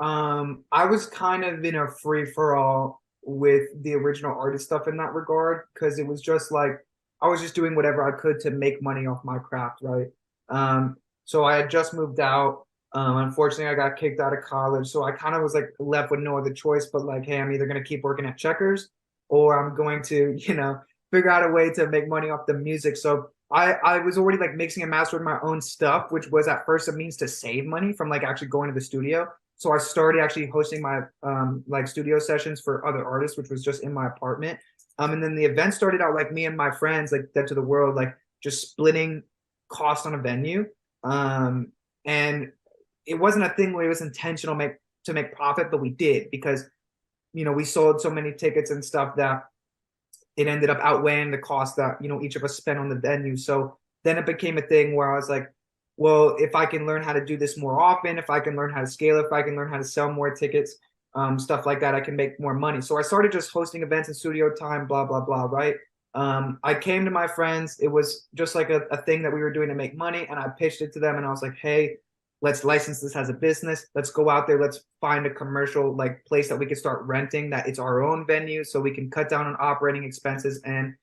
I was kind of in a free for all with the original artist stuff in that regard because it was just like I was just doing whatever I could to make money off my craft, right? So I had just moved out. Unfortunately, I got kicked out of college, so I kind of was like left with no other choice but like, hey, I'm either gonna keep working at Checkers or I'm going to, figure out a way to make money off the music. So I was already like mixing and mastering my own stuff, which was at first a means to save money from like actually going to the studio. So I started actually hosting my like studio sessions for other artists, which was just in my apartment. And then the event started out like me and my friends, like Dead to the World, like just splitting cost on a venue. And it wasn't a thing where it was intentional to make profit, but we did because we sold so many tickets and stuff that it ended up outweighing the cost that each of us spent on the venue. So then it became a thing where I was like, well, if I can learn how to do this more often, if I can learn how to scale, if I can learn how to sell more tickets, stuff like that, I can make more money. So I started just hosting events in studio time, blah blah blah, right? I came to my friends. It was just like a thing that we were doing to make money, and I pitched it to them, and I was like, hey, let's license this as a business. Let's go out there. Let's find a commercial like place that we can start renting that it's our own venue so we can cut down on operating expenses. And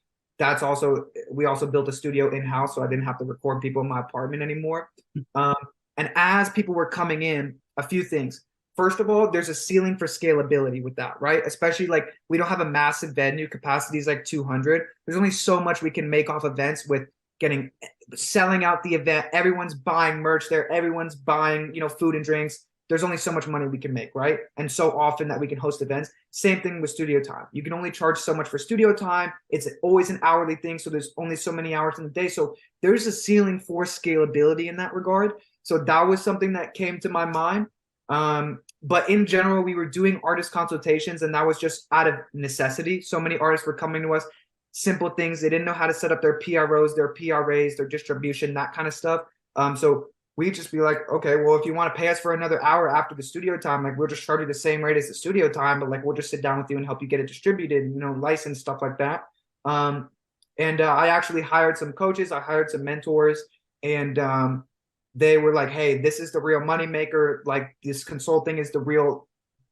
we also built a studio in-house so I didn't have to record people in my apartment anymore. Um, and as people were coming in, a few things. First of all, there's a ceiling for scalability with that, right? Especially like we don't have a massive venue, capacity is like 200. There's only so much we can make off events with getting selling out the event. Everyone's buying merch there. Everyone's buying, food and drinks. There's only so much money we can make, right? And so often that we can host events. Same thing with studio time. You can only charge so much for studio time. It's always an hourly thing. So there's only so many hours in the day. So there's a ceiling for scalability in that regard. So that was something that came to my mind. But in general, we were doing artist consultations, and that was just out of necessity. So many artists were coming to us, simple things. They didn't know how to set up their PROs, their PRAs, their distribution, that kind of stuff. So we just be like, okay, well, if you want to pay us for another hour after the studio time, like we'll just charge you the same rate as the studio time, but like we'll just sit down with you and help you get it distributed, licensed, stuff like that. And I actually hired some coaches, I hired some mentors, and they were like, hey, this is the real moneymaker. Like this consulting is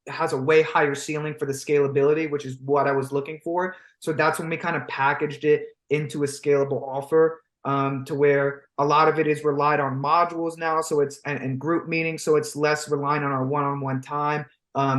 has a way higher ceiling for the scalability, which is what I was looking for. So that's when we kind of packaged it into a scalable offer, to where a lot of it is relied on modules now. So it's and group meetings. So it's less reliant on our one-on-one time.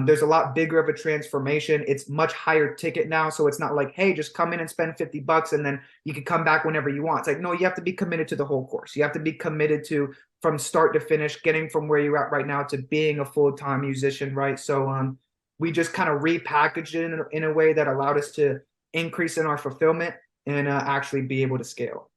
There's a lot bigger of a transformation. It's much higher ticket now. So it's not like, hey, just come in and spend $50 and then you can come back whenever you want. It's like, no, you have to be committed to the whole course. You have to be committed to from start to finish, getting from where you're at right now to being a full-time musician, right? So we just kind of repackaged it in a way that allowed us to increase in our fulfillment and actually be able to scale.